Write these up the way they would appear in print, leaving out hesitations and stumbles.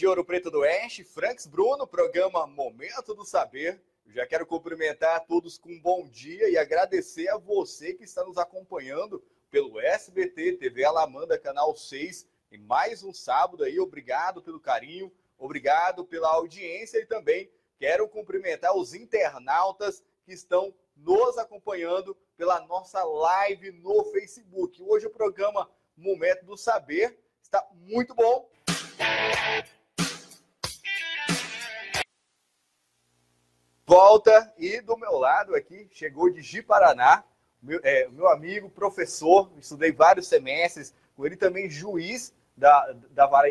Ouro Preto do Oeste, Franks Bruno, programa Momento do Saber. Eu já quero cumprimentar a todos com um bom dia e agradecer a você que está nos acompanhando pelo SBT, TV Alamanda, Canal 6, em mais um sábado aí. Obrigado pelo carinho, obrigado pela audiência e também quero cumprimentar os internautas que estão nos acompanhando pela nossa live no Facebook. Hoje o programa Momento do Saber está muito bom. Volta, e do meu lado aqui, chegou de Ji-Paraná, meu amigo, professor, estudei vários semestres, com ele também juiz da vara,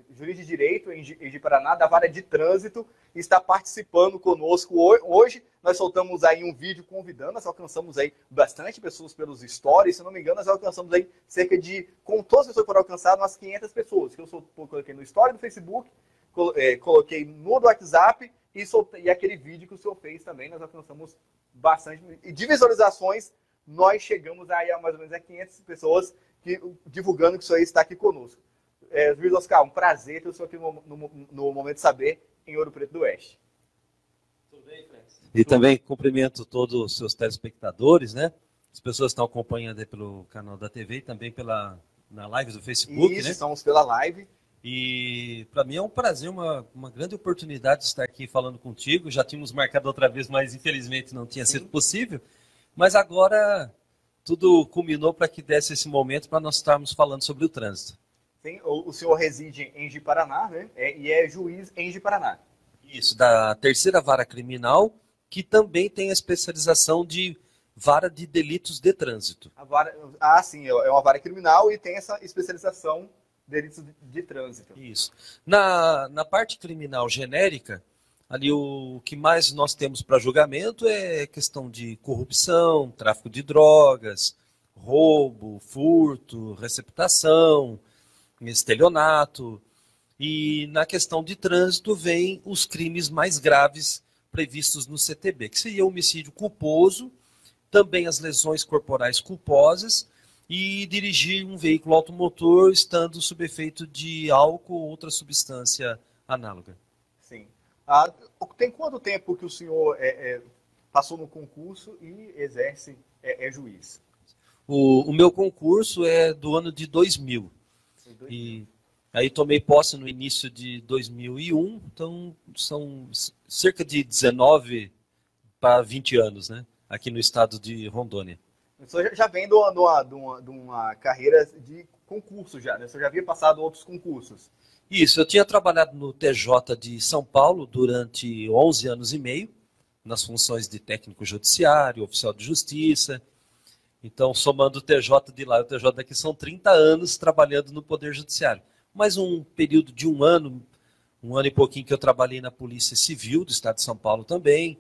juiz de direito em Ji-Paraná, da vara de trânsito, e está participando conosco hoje. Nós soltamos aí um vídeo convidando, nós alcançamos aí bastante pessoas pelos stories, se não me engano, nós alcançamos aí cerca de, com todas as pessoas que foram alcançadas, umas 500 pessoas, que eu coloquei no story do Facebook, coloquei no do WhatsApp, e aquele vídeo que o senhor fez também, nós alcançamos bastante. E de visualizações, nós chegamos aí a mais ou menos a 500 pessoas divulgando que o senhor está aqui conosco. Luiz Oscar, um prazer ter o senhor aqui no Momento de Saber, em Ouro Preto do Oeste. Tudo bem, Francis? E também cumprimento todos os seus telespectadores, né? As pessoas estão acompanhando aí pelo canal da TV e também na live do Facebook, Isso, né? estamos pela live. E para mim é um prazer, uma grande oportunidade de estar aqui falando contigo. Já tínhamos marcado outra vez, mas infelizmente não tinha sido possível. Mas agora tudo culminou para que desse esse momento para nós estarmos falando sobre o trânsito. Sim, o senhor reside em Ji-Paraná, né? E é juiz em Ji-Paraná. Isso, da terceira vara criminal, que também tem a especialização de vara de delitos de trânsito. Sim, é uma vara criminal e tem essa especialização delitos de trânsito. Isso. Na parte criminal genérica, ali o que mais nós temos para julgamento é questão de corrupção, tráfico de drogas, roubo, furto, receptação, estelionato. E na questão de trânsito vem os crimes mais graves previstos no CTB, que seria o homicídio culposo, também as lesões corporais culposas, e dirigir um veículo automotor estando sob efeito de álcool ou outra substância análoga. Sim. Tem quanto tempo que o senhor passou no concurso e exerce juiz? O meu concurso é do ano de 2000. E aí tomei posse no início de 2001, então são cerca de 19 para 20 anos, né? Aqui no estado de Rondônia. O senhor já vem de uma carreira de concurso já, né? O senhor já havia passado outros concursos. Isso, eu tinha trabalhado no TJ de São Paulo durante 11 anos e meio, nas funções de técnico judiciário, oficial de justiça. Então, somando o TJ de lá e o TJ daqui, são 30 anos trabalhando no Poder Judiciário. Mais um período de um ano e pouquinho que eu trabalhei na Polícia Civil do Estado de São Paulo também,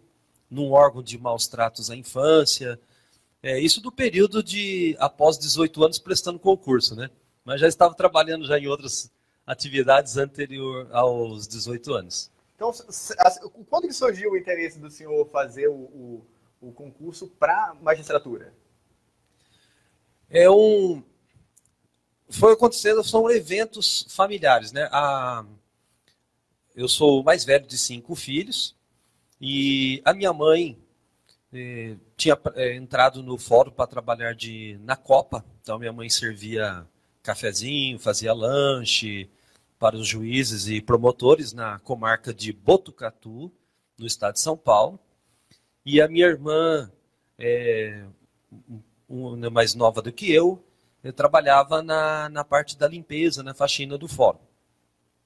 num órgão de maus tratos à infância. Isso do período de após 18 anos prestando concurso, né? Mas já estava trabalhando já em outras atividades anterior aos 18 anos. Então, quando que surgiu o interesse do senhor fazer o concurso para magistratura? Foi acontecendo, são eventos familiares, né? Eu sou o mais velho de 5 filhos e a minha mãe tinha entrado no fórum para trabalhar na Copa. Então minha mãe servia cafezinho, fazia lanche para os juízes e promotores na comarca de Botucatu, no estado de São Paulo. E a minha irmã, uma mais nova do que eu trabalhava na parte da limpeza, na faxina do fórum.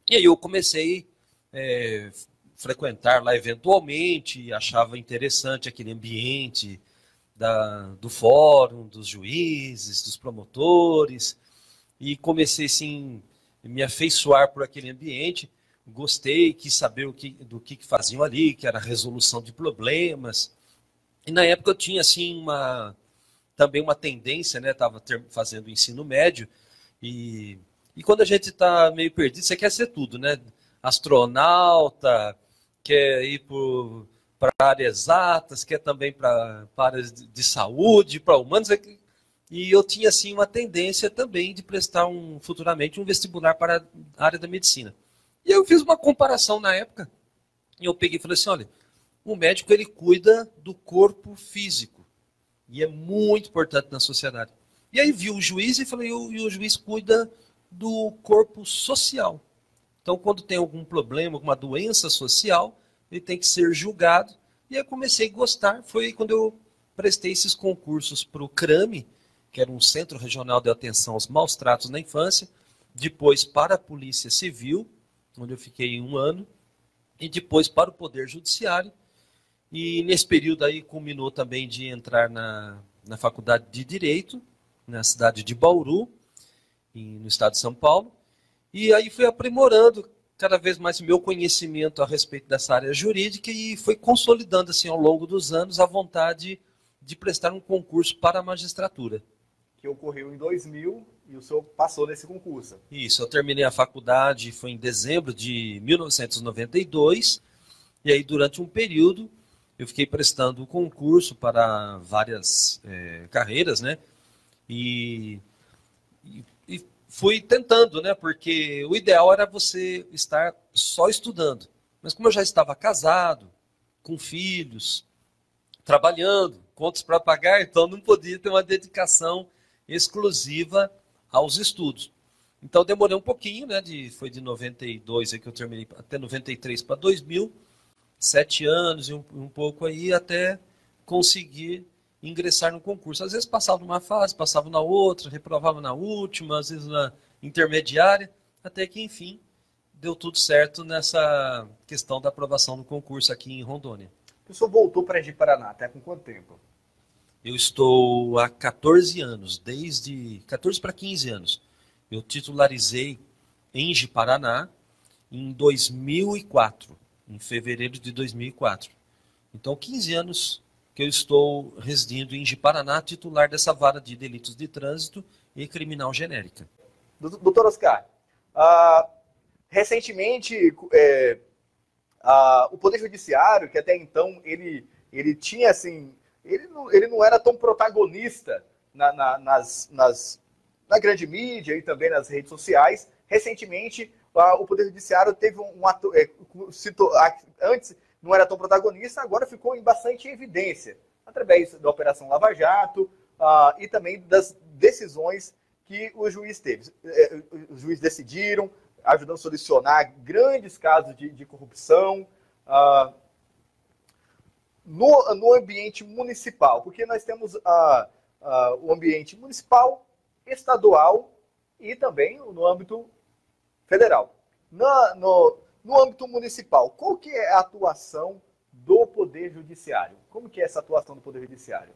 E aí eu comecei a frequentar lá eventualmente, achava interessante aquele ambiente do fórum, dos juízes, dos promotores, e comecei assim, me afeiçoar por aquele ambiente, gostei, quis saber do que faziam ali, que era a resolução de problemas. E na época eu tinha assim também uma tendência, né? Estava fazendo ensino médio e quando a gente está meio perdido, você quer ser tudo, né? Astronauta, quer ir para áreas exatas, quer também para áreas de saúde, para humanos. E eu tinha assim uma tendência também de prestar futuramente um vestibular para a área da medicina. E eu fiz uma comparação na época, e eu peguei e falei assim, olha, o médico ele cuida do corpo físico, e é muito importante na sociedade. E aí vi o juiz e falei, e o juiz cuida do corpo social. Então, quando tem algum problema, alguma doença social, ele tem que ser julgado. E aí eu comecei a gostar. Foi quando eu prestei esses concursos para o CRAME, que era um Centro Regional de Atenção aos Maus Tratos na Infância, depois para a Polícia Civil, onde eu fiquei 1 ano, e depois para o Poder Judiciário. E nesse período aí culminou também de entrar na Faculdade de Direito, na cidade de Bauru, no estado de São Paulo. E aí fui aprimorando cada vez mais o meu conhecimento a respeito dessa área jurídica e foi consolidando assim ao longo dos anos a vontade de prestar um concurso para a magistratura. Que ocorreu em 2000 e o senhor passou nesse concurso. Isso, eu terminei a faculdade, foi em dezembro de 1992, e aí durante um período eu fiquei prestando concurso para várias carreiras, né? E fui tentando, né? Porque o ideal era você estar só estudando. Mas como eu já estava casado, com filhos, trabalhando, contas para pagar, então não podia ter uma dedicação exclusiva aos estudos. Então demorei um pouquinho, né? Foi de 92 aí que eu terminei, até 93 para 2000, 7 anos e um pouco aí, até conseguir ingressar no concurso. Às vezes passava numa fase, passava na outra, reprovava na última, às vezes na intermediária, até que, enfim, deu tudo certo nessa questão da aprovação do concurso aqui em Rondônia. O senhor voltou para Ji-Paraná, até com quanto tempo? Eu estou há 14 anos, desde 14 para 15 anos. Eu titularizei em Ji-Paraná em 2004, em fevereiro de 2004. Então, 15 anos que eu estou residindo em Ji-Paraná, titular dessa vara de delitos de trânsito e criminal genérica. Doutor Oscar, recentemente o Poder Judiciário, que até então ele tinha assim, ele não era tão protagonista na grande mídia e também nas redes sociais. Recentemente, o Poder Judiciário teve antes não era tão protagonista, agora ficou em bastante evidência, através da Operação Lava Jato e também das decisões que o juiz teve. Os juízes decidiram, ajudando a solucionar grandes casos de corrupção no ambiente municipal, porque nós temos o ambiente municipal, estadual e também no âmbito federal. No âmbito municipal, qual que é a atuação do Poder Judiciário? Como que é essa atuação do Poder Judiciário?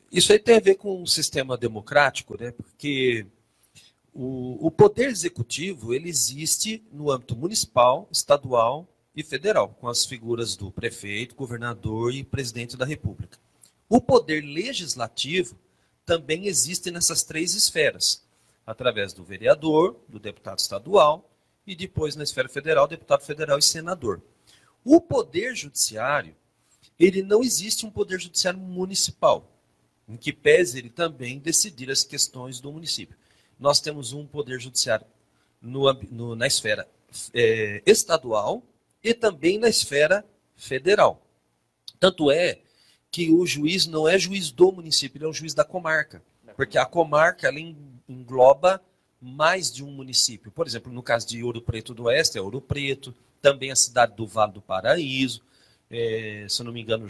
Isso aí tem a ver com o sistema democrático, né? Porque o Poder Executivo ele existe no âmbito municipal, estadual e federal, com as figuras do prefeito, governador e presidente da República. O Poder Legislativo também existe nessas 3 esferas, através do vereador, do deputado estadual e depois na esfera federal, deputado federal e senador. O Poder Judiciário, ele não existe um Poder Judiciário municipal, em que pese ele também decidir as questões do município. Nós temos um Poder Judiciário na esfera estadual e também na esfera federal. Tanto é que o juiz não é juiz do município, ele é o juiz da comarca, porque a comarca ela engloba mais de um município. Por exemplo, no caso de Ouro Preto do Oeste, é Ouro Preto, também a cidade do Vale do Paraíso, se eu não me engano,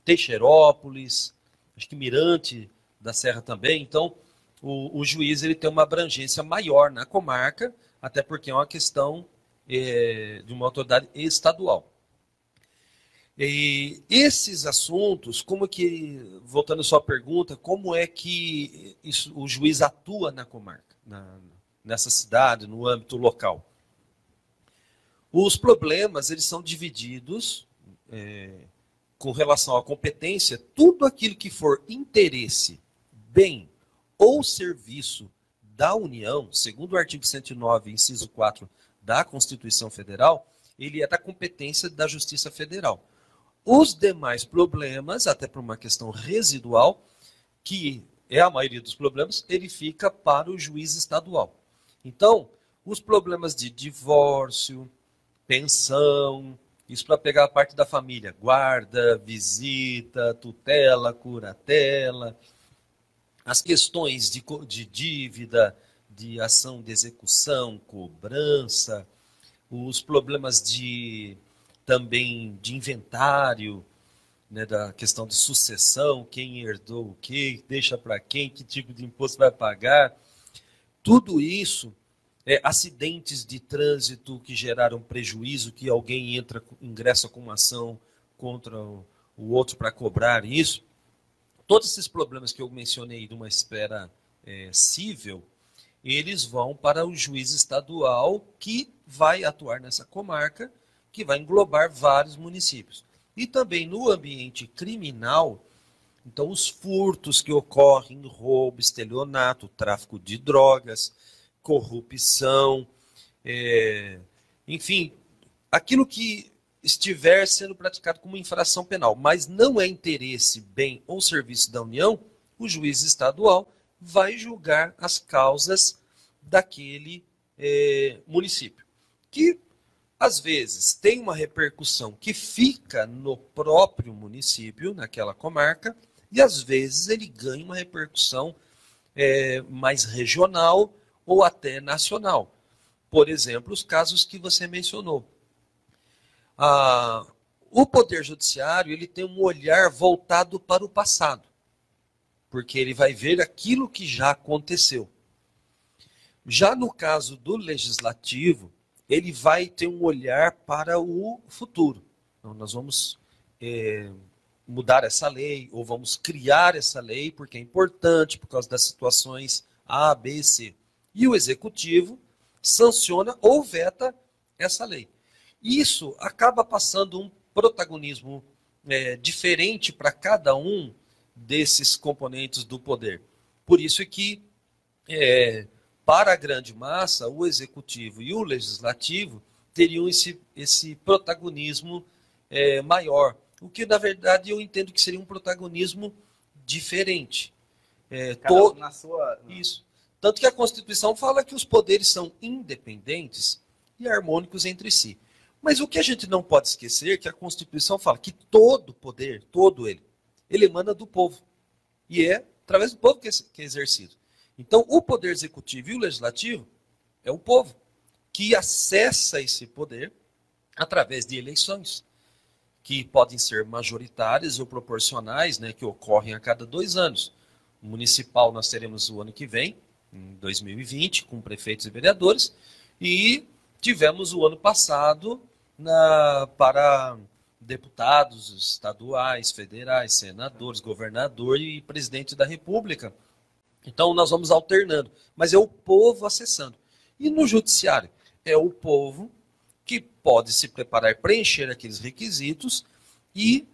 Teixeirópolis, acho que Mirante da Serra também. Então, o juiz ele tem uma abrangência maior na comarca, até porque é uma questão de uma autoridade estadual. E esses assuntos, voltando à sua pergunta, como é que o juiz atua na comarca, nessa cidade, no âmbito local? Os problemas eles são divididos com relação à competência, tudo aquilo que for interesse, bem ou serviço da União, segundo o artigo 109, inciso 4 da Constituição Federal, ele é da competência da Justiça Federal. Os demais problemas, até por uma questão residual, que é a maioria dos problemas, ele fica para o juiz estadual. Então, os problemas de divórcio, pensão, isso para pegar a parte da família, guarda, visita, tutela, curatela, as questões de dívida, de ação de execução, cobrança, os problemas também de inventário, né, da questão de sucessão, quem herdou o quê, deixa para quem, que tipo de imposto vai pagar. Tudo isso, acidentes de trânsito que geraram prejuízo, que alguém ingressa com uma ação contra o outro para cobrar isso. Todos esses problemas que eu mencionei de uma esfera cível, eles vão para o juiz estadual que vai atuar nessa comarca, que vai englobar vários municípios. E também no ambiente criminal, então os furtos que ocorrem, roubo, estelionato, tráfico de drogas, corrupção, enfim, aquilo que estiver sendo praticado como infração penal, mas não é interesse, bem ou serviço da União, o juiz estadual vai julgar as causas daquele município, que às vezes tem uma repercussão que fica no próprio município, naquela comarca, e às vezes ele ganha uma repercussão mais regional ou até nacional. Por exemplo, os casos que você mencionou. O Poder Judiciário ele tem um olhar voltado para o passado, porque ele vai ver aquilo que já aconteceu. Já no caso do Legislativo, ele vai ter um olhar para o futuro. Então, nós vamos mudar essa lei, ou vamos criar essa lei, porque é importante, por causa das situações A, B e C. E o Executivo sanciona ou veta essa lei. Isso acaba passando um protagonismo diferente para cada um desses componentes do poder. Por isso é que, para a grande massa, o Executivo e o Legislativo teriam esse protagonismo maior. O que, na verdade, eu entendo que seria um protagonismo diferente. Na sua... Isso. Tanto que a Constituição fala que os poderes são independentes e harmônicos entre si. Mas o que a gente não pode esquecer é que a Constituição fala que todo poder, todo ele emana do povo. E é através do povo que é exercido. Então, o poder executivo e o legislativo é o povo que acessa esse poder através de eleições, que podem ser majoritárias ou proporcionais, né, que ocorrem a cada 2 anos. O municipal nós teremos o ano que vem, em 2020, com prefeitos e vereadores, e tivemos o ano passado para deputados estaduais, federais, senadores, governador e presidente da República. Então nós vamos alternando, mas é o povo acessando. E no judiciário, é o povo que pode se preparar, preencher aqueles requisitos e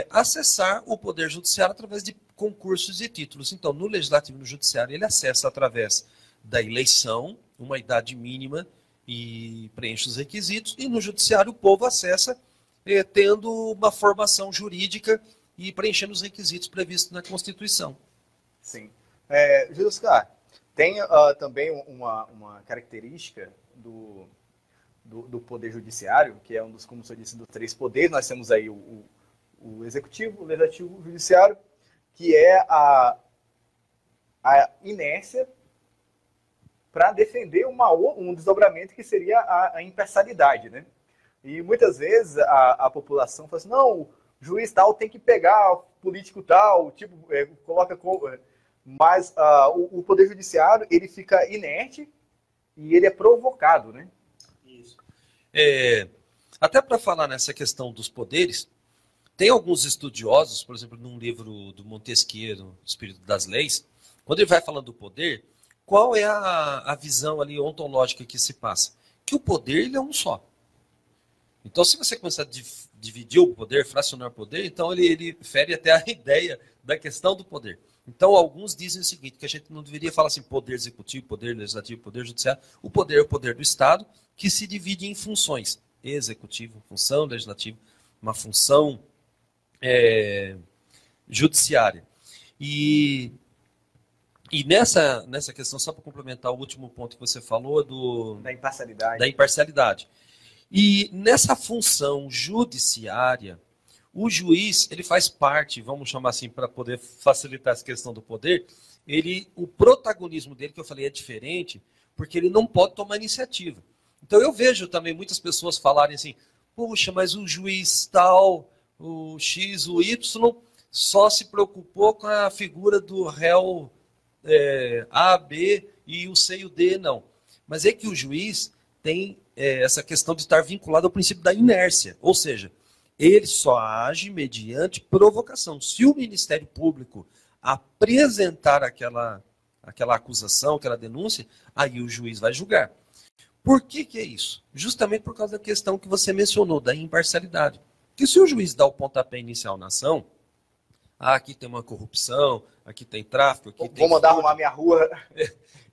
acessar o poder judiciário através de concursos e títulos. Então, no legislativo e no judiciário, ele acessa através da eleição, uma idade mínima, e preenche os requisitos, e no judiciário o povo acessa tendo uma formação jurídica e preenchendo os requisitos previstos na Constituição. Sim. José Oscar, tem também uma característica do Poder Judiciário, que é um dos, como o senhor disse, dos 3 poderes. Nós temos aí o Executivo, o Legislativo e o Judiciário, que é a inércia para defender um desdobramento que seria a imparcialidade, né? E muitas vezes a população fala assim, não, o juiz tal tem que pegar o político tal, tipo, coloca... Mas o Poder Judiciário, ele fica inerte e ele é provocado, né? Isso. Até para falar nessa questão dos poderes, tem alguns estudiosos, por exemplo, num livro do Montesquieu, Espírito das Leis, quando ele vai falando do poder, qual é a visão ali ontológica que se passa? Que o poder ele é um só. Então, se você começar a dividir o poder, fracionar o poder, então ele fere até a ideia da questão do poder. Então, alguns dizem o seguinte, que a gente não deveria falar assim, poder executivo, poder legislativo, poder judiciário. O poder é o poder do Estado, que se divide em funções. Executivo, função legislativa, uma função judiciária. E E nessa questão, só para complementar o último ponto que você falou Da imparcialidade. da imparcialidade. E nessa função judiciária, o juiz, ele faz parte, vamos chamar assim, para poder facilitar essa questão do poder, o protagonismo dele, que eu falei, é diferente, porque ele não pode tomar iniciativa. Então eu vejo também muitas pessoas falarem assim, puxa, mas o juiz tal, o X, o Y, só se preocupou com a figura do réu A, B e o C e o D, não. Mas é que o juiz tem essa questão de estar vinculado ao princípio da inércia, ou seja, ele só age mediante provocação. Se o Ministério Público apresentar aquela acusação, aquela denúncia, aí o juiz vai julgar. Por que é isso? Justamente por causa da questão que você mencionou, da imparcialidade. Que se o juiz dá o pontapé inicial na ação, aqui tem uma corrupção, aqui tem tráfico, aqui tem... Vou mandar arrumar minha rua.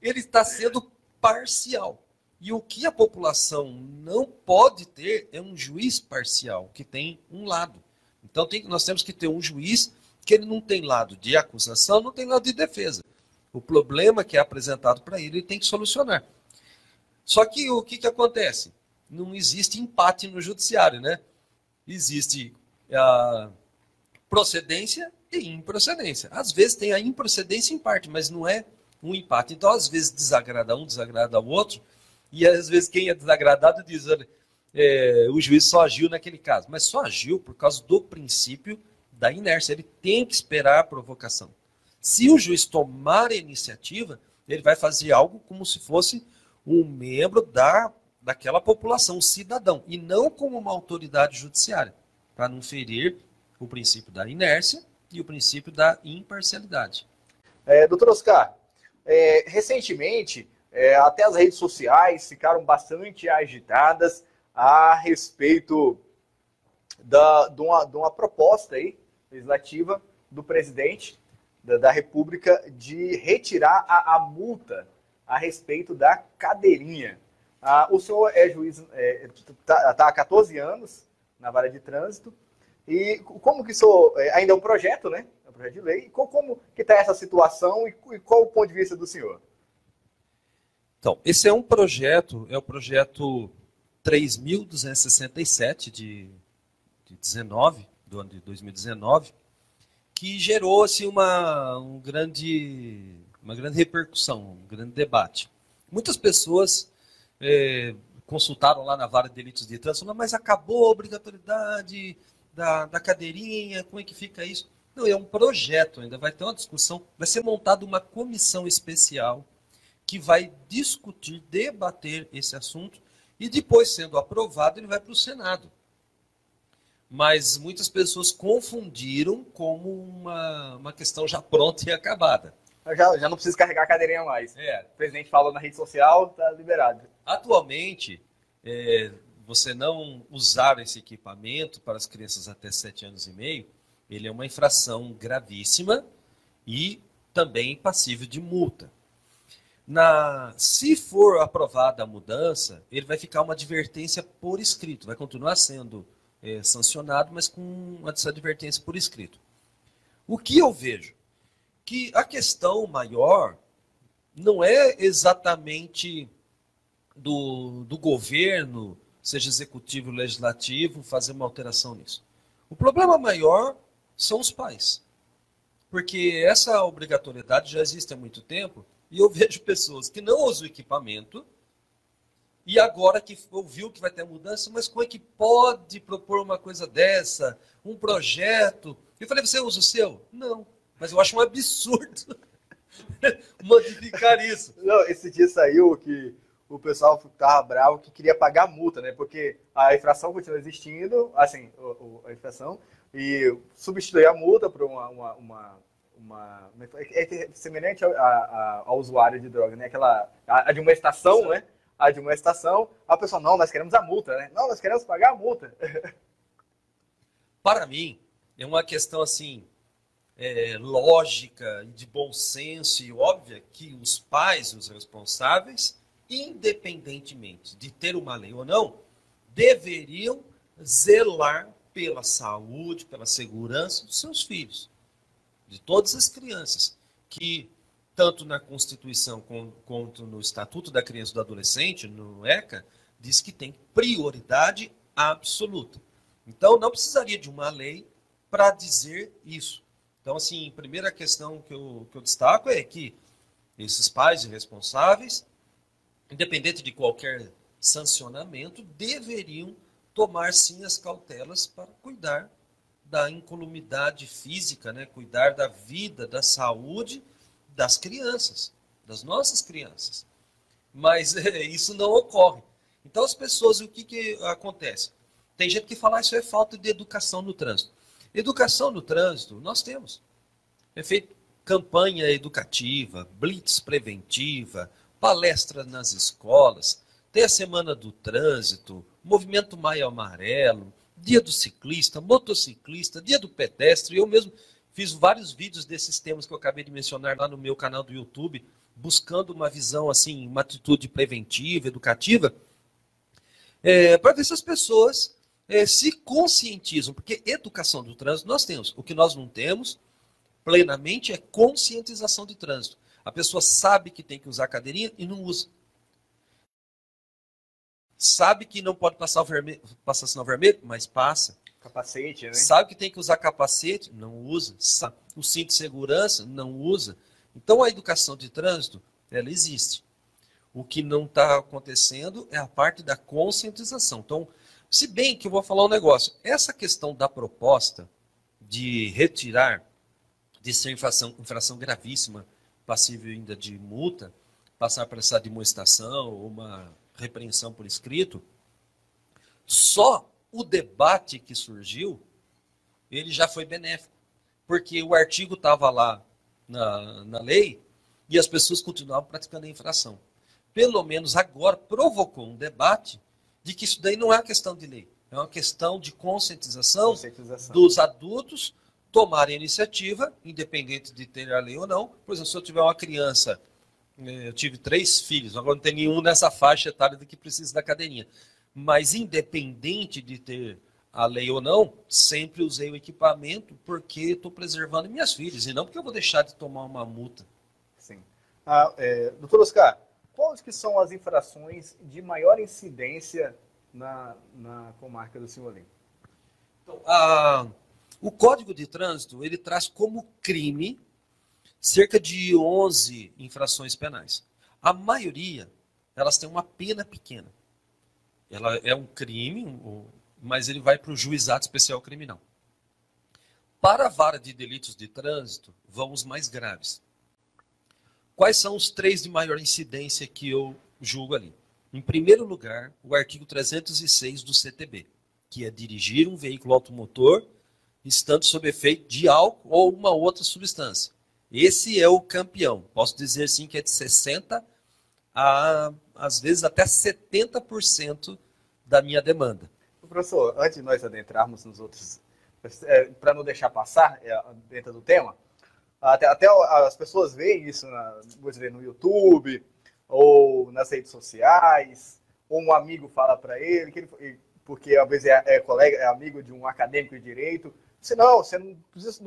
Ele está sendo parcial. E o que a população não pode ter é um juiz parcial, que tem um lado. Então nós temos que ter um juiz que ele não tem lado de acusação, não tem lado de defesa. O problema que é apresentado para ele tem que solucionar. Só que o que acontece? Não existe empate no judiciário, né? Existe a procedência e improcedência. Às vezes tem a improcedência em parte, mas não é um empate. Então, às vezes desagrada um, desagrada o outro, e às vezes quem é desagradado diz, olha, o juiz só agiu naquele caso. Mas só agiu por causa do princípio da inércia. Ele tem que esperar a provocação. Se o juiz tomar a iniciativa, ele vai fazer algo como se fosse um membro daquela população, um cidadão, e não como uma autoridade judiciária, para não ferir o princípio da inércia e o princípio da imparcialidade. Doutor Oscar, recentemente, até as redes sociais ficaram bastante agitadas a respeito de uma proposta aí, legislativa do presidente da República de retirar a multa a respeito da cadeirinha. O senhor é juiz, está há 14 anos na vara de trânsito, e como que isso ainda é um projeto, né? É um projeto de lei. Como que está essa situação e qual o ponto de vista do senhor? Então, esse é o projeto 3.267 de 19, do ano de 2019, que gerou assim, uma grande repercussão, um grande debate. Muitas pessoas consultaram lá na vara de delitos de trânsito, falaram, mas acabou a obrigatoriedade da cadeirinha, como é que fica isso? Não, é um projeto, ainda vai ter uma discussão, vai ser montada uma comissão especial que vai discutir, debater esse assunto, e depois, sendo aprovado, ele vai para o Senado. Mas muitas pessoas confundiram como uma questão já pronta e acabada. Já não precisa carregar a cadeirinha mais. O presidente falou na rede social, está liberado. Atualmente, você não usar esse equipamento para as crianças até 7 anos e meio, ele é uma infração gravíssima e também passível de multa. Se for aprovada a mudança, ele vai ficar uma advertência por escrito, vai continuar sendo sancionado, mas com essa advertência por escrito. O que eu vejo? Que a questão maior não é exatamente do governo, seja executivo ou legislativo, fazer uma alteração nisso. O problema maior são os pais. Porque essa obrigatoriedade já existe há muito tempo, e eu vejo pessoas que não usam o equipamento, e agora que ouviu que vai ter mudança, mas como é que pode propor uma coisa dessa, um projeto? Eu falei, você usa o seu? Não, mas eu acho um absurdo modificar isso. Não, esse dia saiu que o pessoal estava bravo que queria pagar multa, né? Porque a infração continua existindo, assim, a infração, e substituir a multa por uma semelhante ao usuário de droga, né? Aquela admoestação, né? A admoestação, a pessoa, não, nós queremos a multa, né? Não, nós queremos pagar a multa. Para mim, é uma questão assim, lógica, de bom senso e óbvia que os pais, os responsáveis, independentemente de ter uma lei ou não, deveriam zelar pela saúde, pela segurança dos seus filhos, de todas as crianças, que tanto na Constituição quanto no Estatuto da Criança e do Adolescente, no ECA, diz que tem prioridade absoluta. Então, não precisaria de uma lei para dizer isso. Então, assim, a primeira questão que eu destaco é que esses pais irresponsáveis, independente de qualquer sancionamento, deveriam tomar, sim, as cautelas para cuidar da incolumidade física, né? Cuidar da vida, da saúde das crianças, das nossas crianças. Mas isso não ocorre. Então, as pessoas, o que acontece? Tem gente que fala, isso é falta de educação no trânsito. Educação no trânsito, nós temos. É feito campanha educativa, blitz preventiva, palestra nas escolas, tem a Semana do Trânsito, Movimento Maio Amarelo, Dia do Ciclista, Motociclista, Dia do Pedestre. Eu mesmo fiz vários vídeos desses temas que eu acabei de mencionar lá no meu canal do YouTube, buscando uma visão, assim, uma atitude preventiva, educativa, para ver se as pessoas se conscientizam, porque educação do trânsito nós temos. O que nós não temos plenamente é conscientização de trânsito. A pessoa sabe que tem que usar cadeirinha e não usa. Sabe que não pode passar sinal vermelho, mas passa. Capacete, né? Sabe que tem que usar capacete, não usa. Sabe, o cinto de segurança, não usa. Então a educação de trânsito, ela existe. O que não está acontecendo é a parte da conscientização. Então, se bem que eu vou falar um negócio, essa questão da proposta de retirar, de ser infração gravíssima, passível ainda de multa, passar por essa demonstração ou uma repreensão por escrito, só o debate que surgiu, ele já foi benéfico. Porque o artigo estava lá na lei e as pessoas continuavam praticando a infração. Pelo menos agora provocou um debate de que isso daí não é uma questão de lei, é uma questão de conscientização. Dos adultos tomarem a iniciativa, independente de ter a lei ou não. Por exemplo, se eu tiver uma criança, eu tive 3 filhos, agora não tem nenhum nessa faixa etária de que precisa da cadeirinha. Mas independente de ter a lei ou não, sempre usei o equipamento porque estou preservando minhas filhas, e não porque eu vou deixar de tomar uma multa. Sim. Doutor Oscar, quais que são as infrações de maior incidência na comarca do Cimolim? Então, o Código de Trânsito, ele traz como crime cerca de 11 infrações penais. A maioria, elas têm uma pena pequena. Ela é um crime, mas ele vai para o juizado especial criminal. Para a vara de delitos de trânsito, vão os mais graves. Quais são os 3 de maior incidência que eu julgo ali? Em primeiro lugar, o artigo 306 do CTB, que é dirigir um veículo automotor estando sob efeito de álcool ou uma outra substância. Esse é o campeão. Posso dizer sim que é de 60% a, às vezes, até 70% da minha demanda. Professor, antes de nós adentrarmos nos outros, para não deixar passar dentro do tema, até as pessoas veem isso no YouTube ou nas redes sociais, ou um amigo fala para ele, porque às vezes colega, é amigo de um acadêmico de direito, você não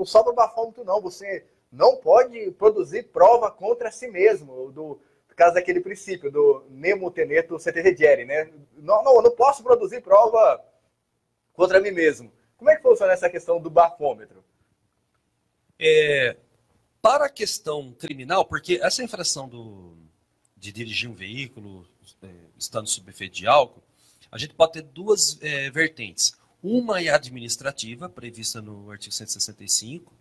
sobra bafômetro não, você não pode produzir prova contra si mesmo, do caso daquele princípio do nemo tenetur ceteregere, né? Eu não posso produzir prova contra mim mesmo. Como é que funciona essa questão do bafômetro? Para a questão criminal, porque essa infração de dirigir um veículo estando sob efeito de álcool, a gente pode ter 2 vertentes. Uma é administrativa, prevista no artigo 165,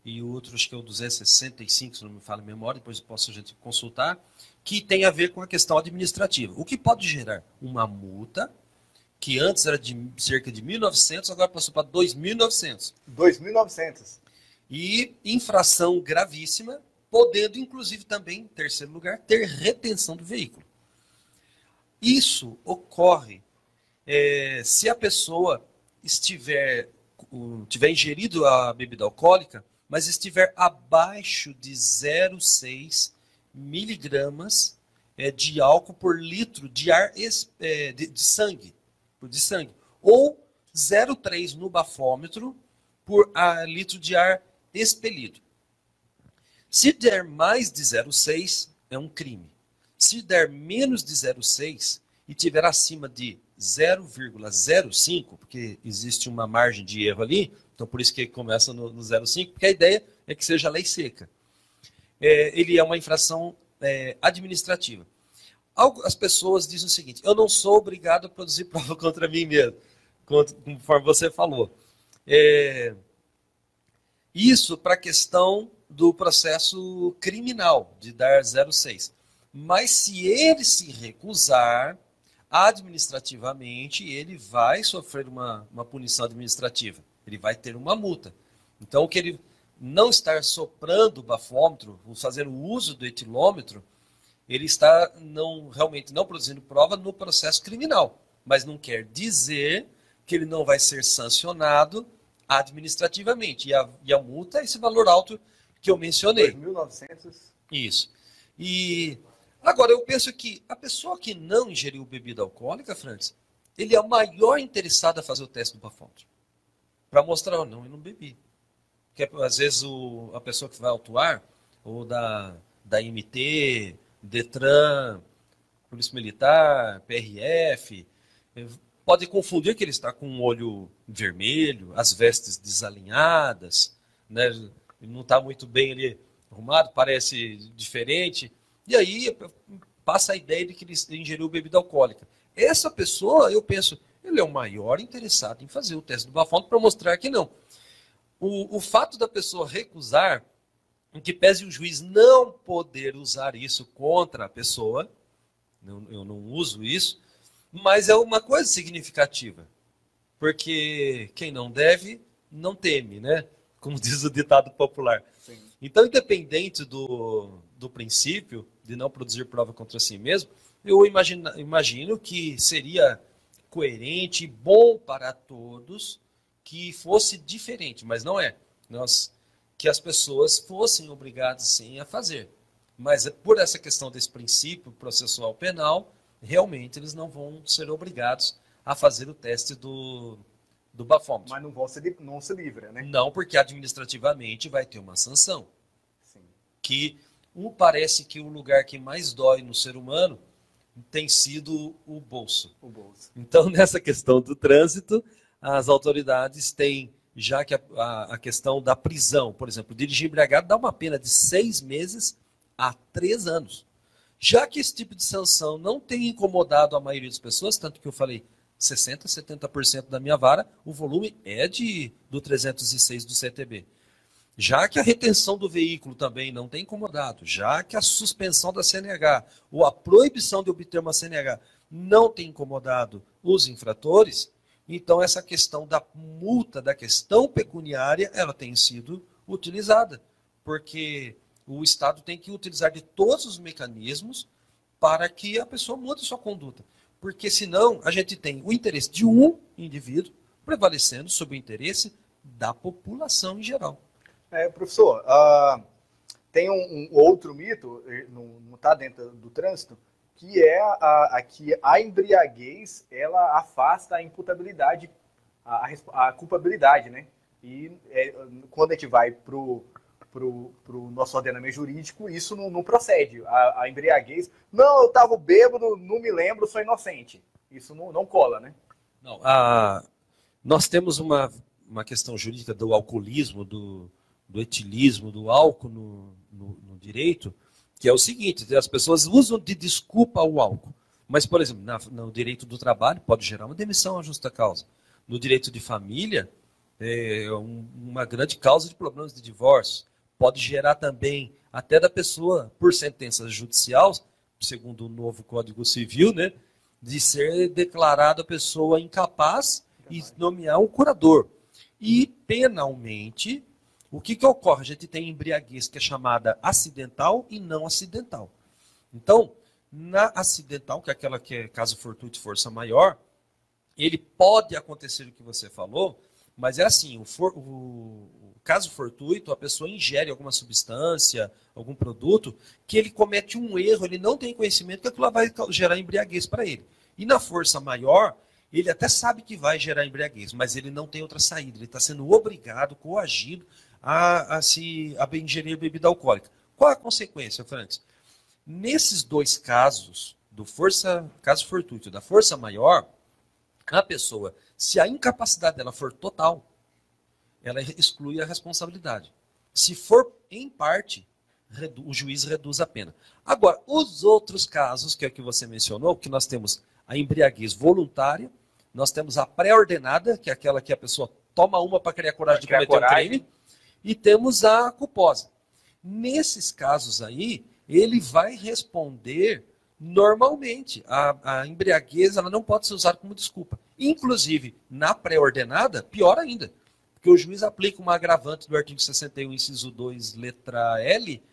e o outro, acho que é o 265, se não me falha a memória, depois posso a gente consultar, que tem a ver com a questão administrativa. O que pode gerar uma multa, que antes era de cerca de 1.900, agora passou para 2.900. 2.900. E infração gravíssima, podendo, inclusive, também, em terceiro lugar, ter retenção do veículo. Isso ocorre se a pessoa tiver ingerido a bebida alcoólica, mas estiver abaixo de 0,6 miligramas de álcool por litro de ar de sangue, ou 0,3 no bafômetro por litro de ar expelido. Se der mais de 0,6, é um crime. Se der menos de 0,6 e tiver acima de 0,05, porque existe uma margem de erro ali, então por isso que começa no 0,5, porque a ideia é que seja lei seca. Ele é uma infração administrativa. As pessoas dizem o seguinte: eu não sou obrigado a produzir prova contra mim mesmo, conforme você falou. Isso para a questão do processo criminal, de dar 0,6. Mas se ele se recusar, administrativamente, ele vai sofrer uma punição administrativa. Ele vai ter uma multa. Então, o que ele não estar soprando o bafômetro, ou fazer o uso do etilômetro, ele está realmente não produzindo prova no processo criminal. Mas não quer dizer que ele não vai ser sancionado administrativamente. E a multa é esse valor alto que eu mencionei. 2.900. Isso. E agora, eu penso que a pessoa que não ingeriu bebida alcoólica, Francis, ele é o maior interessado a fazer o teste do bafômetro. Para mostrar, não, eu não bebi. Porque às vezes a pessoa que vai autuar, ou da MT, Detran, Polícia Militar, PRF, pode confundir que ele está com um olho vermelho, as vestes desalinhadas, né? Ele não está muito bem ali arrumado, parece diferente. E aí passa a ideia de que ele ingeriu bebida alcoólica. Essa pessoa, eu penso, ele é o maior interessado em fazer o teste do bafômetro para mostrar que não. O fato da pessoa recusar, em que pese o juiz não poder usar isso contra a pessoa, eu não uso isso, mas é uma coisa significativa. Porque quem não deve, não teme, né? Como diz o ditado popular. Sim. Então, independente do princípio de não produzir prova contra si mesmo, eu imagino que seria coerente e bom para todos que fosse diferente, mas não é. Que as pessoas fossem obrigadas, sim, a fazer. Mas por essa questão desse princípio processual penal, realmente eles não vão ser obrigados a fazer o teste do bafômetro. Mas não se livra, né? Não, porque administrativamente vai ter uma sanção. Sim. Que parece que o lugar que mais dói no ser humano tem sido o bolso. O bolso. Então, nessa questão do trânsito, as autoridades têm, já que a questão da prisão, por exemplo, dirigir embriagado dá uma pena de 6 meses a 3 anos. Já que esse tipo de sanção não tem incomodado a maioria das pessoas, tanto que eu falei 60%, 70% da minha vara, o volume é do 306 do CTB. Já que a retenção do veículo também não tem incomodado, já que a suspensão da CNH ou a proibição de obter uma CNH não tem incomodado os infratores, então essa questão da multa, da questão pecuniária, ela tem sido utilizada, porque o Estado tem que utilizar de todos os mecanismos para que a pessoa mude sua conduta. Porque senão a gente tem o interesse de um indivíduo prevalecendo sobre o interesse da população em geral. Professor, tem um outro mito, não está dentro do trânsito, que é que a embriaguez ela afasta a imputabilidade, a culpabilidade, né? E quando a gente vai para o nosso ordenamento jurídico, isso não procede. A embriaguez, não, eu estava bêbado, não me lembro, sou inocente. Isso não cola, né? Não, nós temos uma questão jurídica do alcoolismo, do etilismo, do álcool no direito, que é o seguinte: as pessoas usam de desculpa o álcool. Mas, por exemplo, no direito do trabalho pode gerar uma demissão à justa causa. No direito de família, é uma grande causa de problemas de divórcio. Pode gerar também, até da pessoa, por sentença judicial, segundo o novo Código Civil, né, de ser declarada a pessoa incapaz e nomear um curador. E, penalmente, o que ocorre? A gente tem embriaguez que é chamada acidental e não acidental. Então, na acidental, que é aquela que é caso fortuito e força maior, ele pode acontecer o que você falou, mas é assim, o caso fortuito, a pessoa ingere alguma substância, algum produto, que ele comete um erro, ele não tem conhecimento que aquilo vai gerar embriaguez para ele. E na força maior, ele até sabe que vai gerar embriaguez, mas ele não tem outra saída, ele está sendo obrigado, coagido, a ingerir bebida alcoólica. Qual a consequência, Francis? Nesses dois casos, caso fortuito da força maior, a pessoa, se a incapacidade dela for total, ela exclui a responsabilidade. Se for em parte, o juiz reduz a pena. Agora, os outros casos, que é o que você mencionou, que nós temos a embriaguez voluntária, nós temos a pré-ordenada, que é aquela que a pessoa toma uma para criar coragem de cometer um crime, e temos a culposa. Nesses casos aí, ele vai responder normalmente. A embriaguez ela não pode ser usada como desculpa. Inclusive, na pré-ordenada, pior ainda, porque o juiz aplica uma agravante do artigo 61, inciso 2, letra L,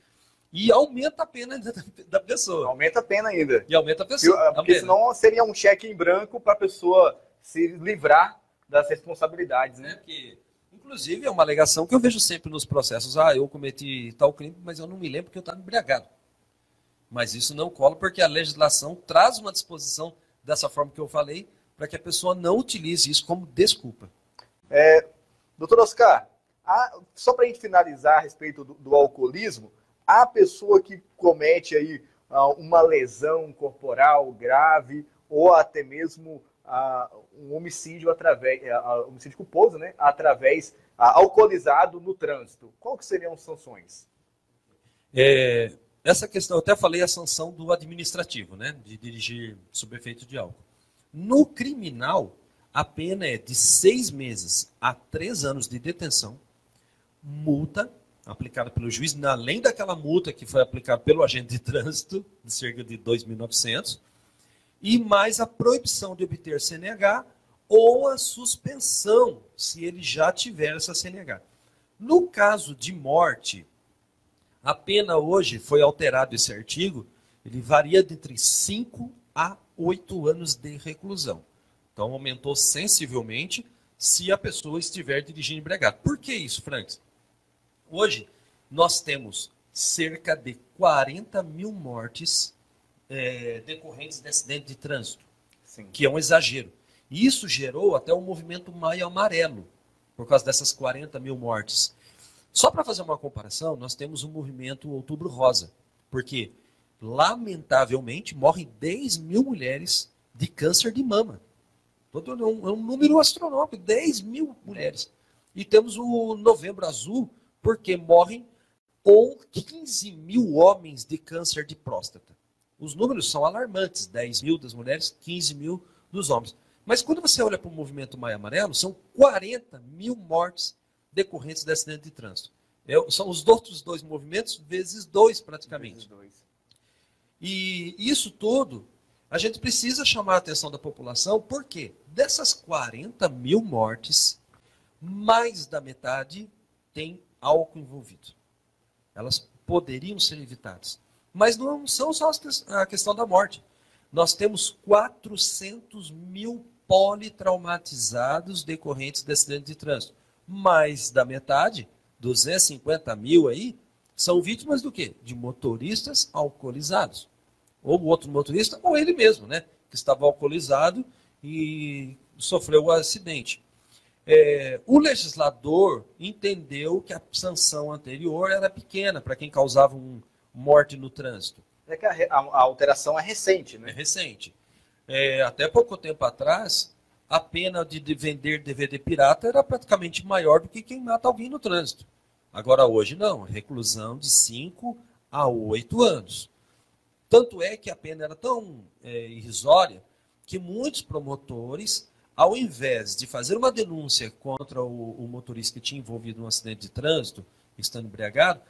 e aumenta a pena da pessoa. Aumenta a pena ainda. E aumenta a pessoa. Porque senão seria um cheque em branco para a pessoa se livrar das responsabilidades, né? Porque, inclusive, é uma alegação que eu vejo sempre nos processos. Eu cometi tal crime, mas eu não me lembro porque eu estava embriagado. Mas isso não cola porque a legislação traz uma disposição dessa forma que eu falei para que a pessoa não utilize isso como desculpa. Doutor Oscar, só para a gente finalizar a respeito do alcoolismo, a pessoa que comete aí uma lesão corporal grave ou até mesmo um homicídio homicídio culposo, né, alcoolizado no trânsito, qual que seriam as sanções? Essa questão, eu até falei a sanção do administrativo, né, de dirigir sob efeito de álcool. No criminal, a pena é de 6 meses a 3 anos de detenção, multa aplicada pelo juiz, além daquela multa que foi aplicada pelo agente de trânsito, de cerca de 2.900, e mais a proibição de obter CNH ou a suspensão, se ele já tiver essa CNH. No caso de morte, a pena hoje foi alterado esse artigo, ele varia de entre 5 a 8 anos de reclusão. Então aumentou sensivelmente se a pessoa estiver dirigindo embriagado. Por que isso, Francis? Hoje nós temos cerca de 40 mil mortes decorrentes de acidente de trânsito, sim, que é um exagero. E isso gerou até o movimento Maio Amarelo, por causa dessas 40 mil mortes. Só para fazer uma comparação, nós temos o movimento Outubro Rosa, porque, lamentavelmente, morrem 10 mil mulheres de câncer de mama. É um número astronômico, 10 mil mulheres. E temos o Novembro Azul, porque morrem 15 mil homens de câncer de próstata. Os números são alarmantes, 10 mil das mulheres, 15 mil dos homens. Mas quando você olha para o movimento Maio Amarelo, são 40 mil mortes decorrentes de acidente de trânsito. São os outros dois movimentos, vezes 2 praticamente. Vezes 2. E isso tudo, a gente precisa chamar a atenção da população, porque dessas 40 mil mortes, mais da metade tem álcool envolvido. Elas poderiam ser evitadas. Mas não são só a questão da morte. Nós temos 400 mil politraumatizados decorrentes de acidente de trânsito. Mais da metade, 250 mil aí, são vítimas do quê? De motoristas alcoolizados. Ou o outro motorista, ou ele mesmo, né? Que estava alcoolizado e sofreu o acidente. O legislador entendeu que a sanção anterior era pequena para quem causava morte no trânsito. É que a alteração é recente, né? É recente. Até pouco tempo atrás, a pena de vender DVD pirata era praticamente maior do que quem mata alguém no trânsito. Agora, hoje, não. Reclusão de 5 a 8 anos. Tanto é que a pena era tão irrisória que muitos promotores, ao invés de fazer uma denúncia contra o motorista que tinha envolvido um acidente de trânsito, estando embriagado,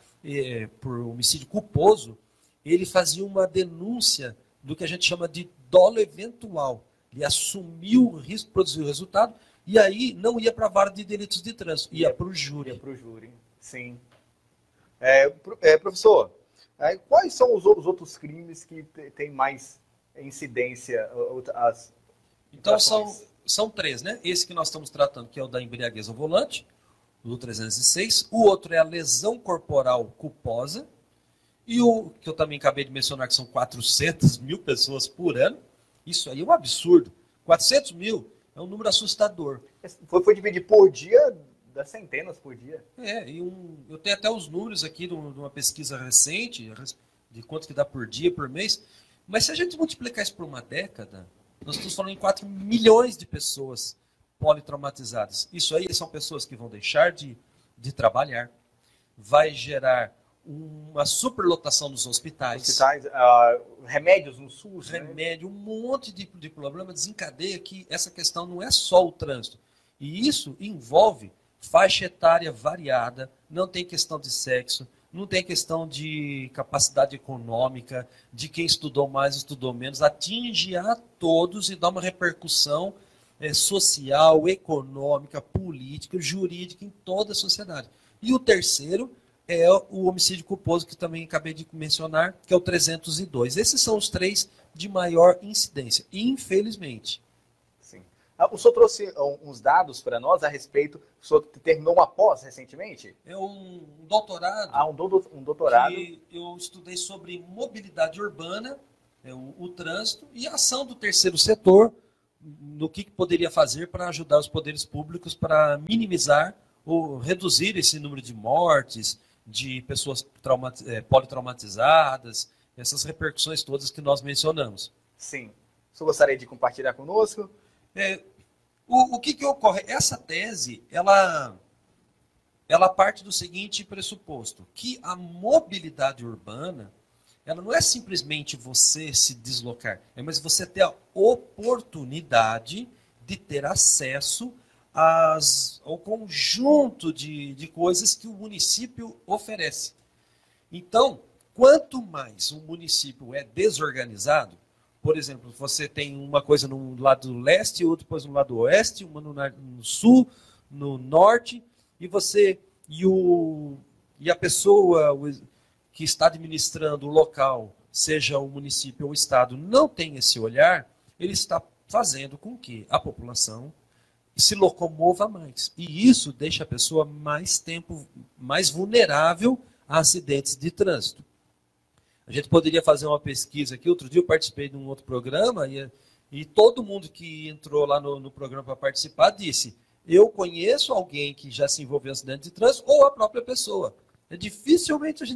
por homicídio culposo, ele fazia uma denúncia do que a gente chama de dolo eventual. Ele assumiu o risco, produziu o resultado, e aí não ia para a vara de delitos de trânsito, ia para o júri. Ia para o júri, sim. Professor, quais são os outros crimes que têm mais incidência? Então são 3, né? Esse que nós estamos tratando, que é o da embriaguez ao volante, do 306. O outro é a lesão corporal culposa. E o que eu também acabei de mencionar, que são 400 mil pessoas por ano. Isso aí é um absurdo. 400 mil é um número assustador. Foi dividido por dia, das centenas por dia. Eu tenho até os números aqui de uma pesquisa recente, de quanto que dá por dia, por mês. Mas se a gente multiplicar isso por uma década, nós estamos falando em 4 milhões de pessoas politraumatizadas. Isso aí são pessoas que vão deixar de trabalhar, vai gerar uma superlotação nos hospitais. Remédios no SUS. Remédio, um monte de problema desencadeia que essa questão não é só o trânsito. E isso envolve faixa etária variada, não tem questão de sexo, não tem questão de capacidade econômica, de quem estudou mais, estudou menos, atinge a todos e dá uma repercussão social, econômica, política, jurídica em toda a sociedade. E o terceiro é o homicídio culposo, que também acabei de mencionar, que é o 302. Esses são os 3 de maior incidência, infelizmente. Sim. O senhor trouxe uns dados para nós a respeito. O senhor terminou uma pós recentemente? É um doutorado. Um doutorado. Que eu estudei sobre mobilidade urbana, o trânsito e a ação do terceiro setor, no que poderia fazer para ajudar os poderes públicos para minimizar ou reduzir esse número de mortes, de pessoas politraumatizadas, essas repercussões todas que nós mencionamos. Sim. O senhor gostaria de compartilhar conosco? O que ocorre? Essa tese, ela parte do seguinte pressuposto, que a mobilidade urbana, ela não é simplesmente você se deslocar, mas você ter a oportunidade de ter acesso ao conjunto de coisas que o município oferece. Então, quanto mais um município é desorganizado, por exemplo, você tem uma coisa no lado leste, outra coisa no lado oeste, uma no sul, no norte, e a pessoa que está administrando o local, seja o município ou o estado, não tem esse olhar, ele está fazendo com que a população se locomova mais. E isso deixa a pessoa mais vulnerável a acidentes de trânsito. A gente poderia fazer uma pesquisa aqui. Outro dia eu participei de um outro programa e todo mundo que entrou lá no programa para participar disse: eu conheço alguém que já se envolveu em acidente de trânsito ou a própria pessoa. Dificilmente a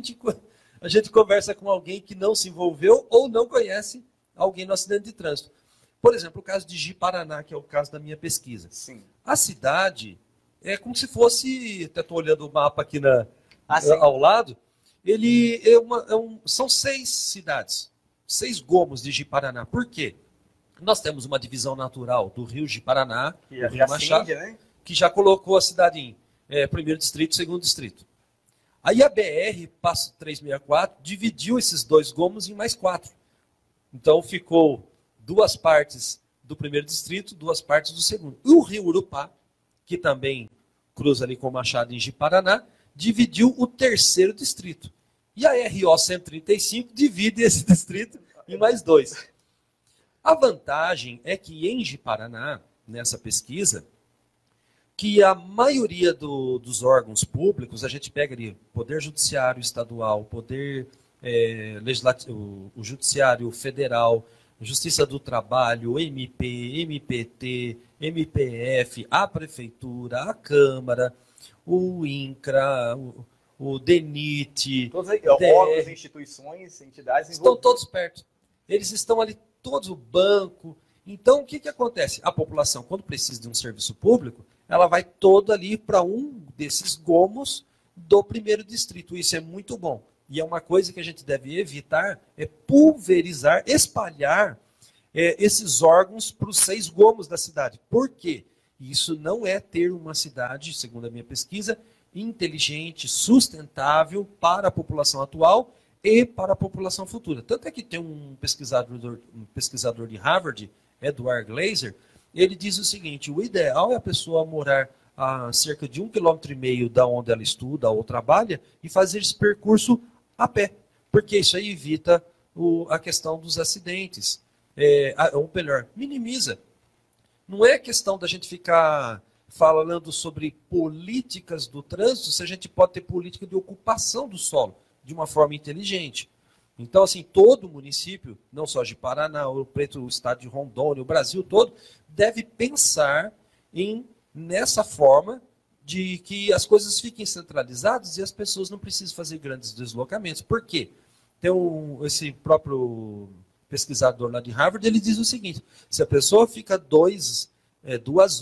gente conversa com alguém que não se envolveu ou não conhece alguém no acidente de trânsito. Por exemplo, o caso de Ji-Paraná, que é o caso da minha pesquisa. Sim. A cidade é como se fosse, até estou olhando o mapa aqui ao lado, são 6 cidades, 6 gomos de Ji-Paraná. Por quê? Nós temos uma divisão natural do rio Ji-Paraná, do Rio Machado, que já colocou a cidade em primeiro distrito, segundo distrito. Aí a BR, passo 364, dividiu esses 2 gomos em mais 4. Então ficou 2 partes do primeiro distrito, 2 partes do segundo. E o rio Urupá, que também cruza ali com o Machado em Ji-Paraná, dividiu o terceiro distrito. E a RO 135 divide esse distrito em mais 2. A vantagem é que em Ji-Paraná, nessa pesquisa, que a maioria dos órgãos públicos, a gente pega ali Poder Judiciário Estadual, Poder Legislativo, o Judiciário Federal, Justiça do Trabalho, MP, MPT, MPF, a Prefeitura, a Câmara, o INCRA, o DENIT, todos órgãos, instituições, entidades estão todos perto. Eles estão ali, todos, o banco. Então, o que acontece? A população, quando precisa de um serviço público, ela vai toda ali para um desses gomos do primeiro distrito. Isso é muito bom. E é uma coisa que a gente deve evitar, é pulverizar, espalhar esses órgãos para os 6 gomos da cidade. Por quê? Isso não é ter uma cidade, segundo a minha pesquisa, inteligente, sustentável para a população atual e para a população futura. Tanto é que tem um pesquisador de Harvard, Edward Glaser, ele diz o seguinte: o ideal é a pessoa morar a cerca de 1,5 km da onde ela estuda ou trabalha e fazer esse percurso a pé, porque isso aí evita a questão dos acidentes, ou melhor, minimiza. Não é questão da gente ficar falando sobre políticas do trânsito, se a gente pode ter política de ocupação do solo de uma forma inteligente. Então, assim, todo município, não só de Paraná, o Preto, o estado de Rondônia, o Brasil todo, deve pensar nessa forma de que as coisas fiquem centralizadas e as pessoas não precisem fazer grandes deslocamentos. Por quê? Tem esse próprio pesquisador lá de Harvard, ele diz o seguinte: se a pessoa fica 2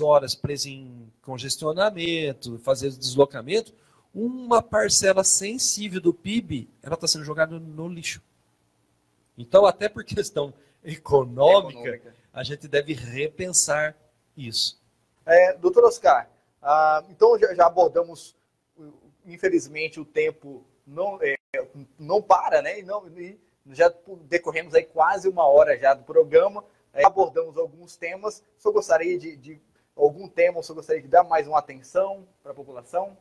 horas presa em congestionamento, fazer deslocamento, uma parcela sensível do PIB ela está sendo jogada no lixo. Então, até por questão econômica, a gente deve repensar isso. Doutor Oscar, então já abordamos, infelizmente, o tempo não para, né? E já decorremos aí quase 1 hora já do programa, abordamos alguns temas. O senhor gostaria de algum tema, o senhor gostaria de dar mais uma atenção para a população?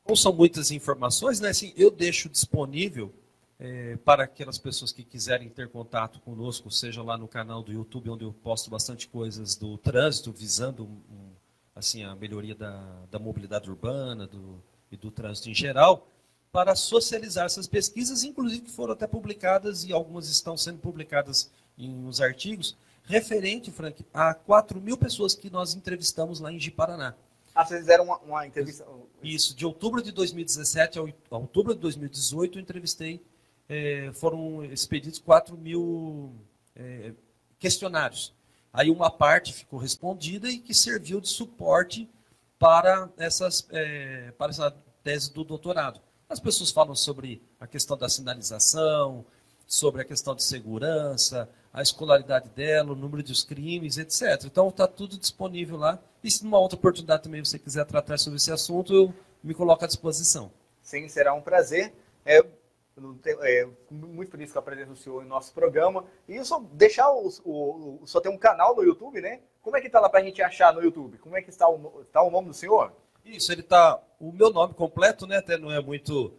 Não são muitas informações, né? Assim, eu deixo disponível para aquelas pessoas que quiserem ter contato conosco, seja lá no canal do YouTube, onde eu posto bastante coisas do trânsito, visando assim, a melhoria da mobilidade urbana e do trânsito em geral, para socializar essas pesquisas, inclusive que foram até publicadas, e algumas estão sendo publicadas em uns artigos, referente, Frank, a 4.000 pessoas que nós entrevistamos lá em Ji-Paraná. Vocês fizeram uma entrevista? Isso, de outubro de 2017 a outubro de 2018, eu entrevistei, foram expedidos 4.000 questionários. Aí uma parte ficou respondida e que serviu de suporte para essa tese do doutorado. As pessoas falam sobre a questão da sinalização, sobre a questão de segurança, a escolaridade dela, o número dos crimes, etc. Então está tudo disponível lá. E se numa outra oportunidade também você quiser tratar sobre esse assunto, eu me coloco à disposição. Sim, será um prazer. Muito feliz com a presença do senhor em nosso programa. E só deixar só tem um canal no YouTube, né? Como é que está lá para a gente achar no YouTube? Como é que está o nome do senhor? Isso, ele está... O meu nome completo, né? Até não é muito...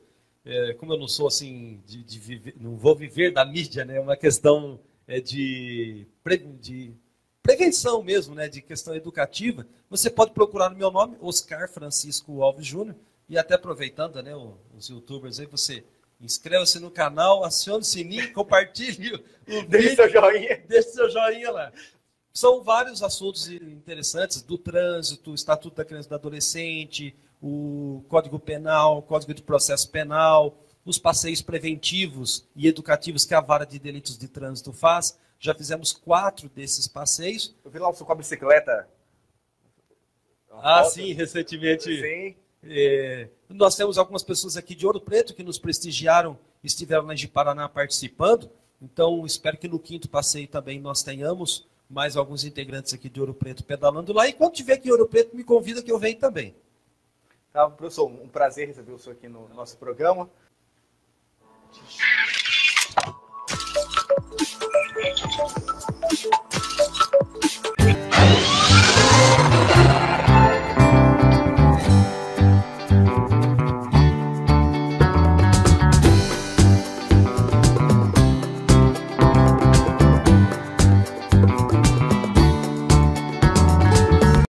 como eu não sou assim, de viver, não vou viver da mídia, né? É uma questão de prevenção mesmo, né? De questão educativa. Você pode procurar no meu nome, Oscar Francisco Alves Júnior, e até aproveitando, né? Os youtubers aí, você inscreva-se no canal, acione o sininho, compartilhe o Deixe seu joinha. Deixe seu joinha lá. São vários assuntos interessantes do trânsito, o Estatuto da Criança e do Adolescente, o Código Penal, o Código de Processo Penal, os passeios preventivos e educativos que a Vara de Delitos de Trânsito faz. Já fizemos 4 desses passeios. Eu vi lá com a bicicleta. Sim, recentemente. Sim. Nós temos algumas pessoas aqui de Ouro Preto que nos prestigiaram, estiveram lá em Ji-Paraná participando. Então, espero que no 5º passeio também nós tenhamos mais alguns integrantes aqui de Ouro Preto pedalando lá. E quando tiver aqui em Ouro Preto, me convida que eu venho também. Tá, professor, um prazer receber o senhor aqui no nosso programa.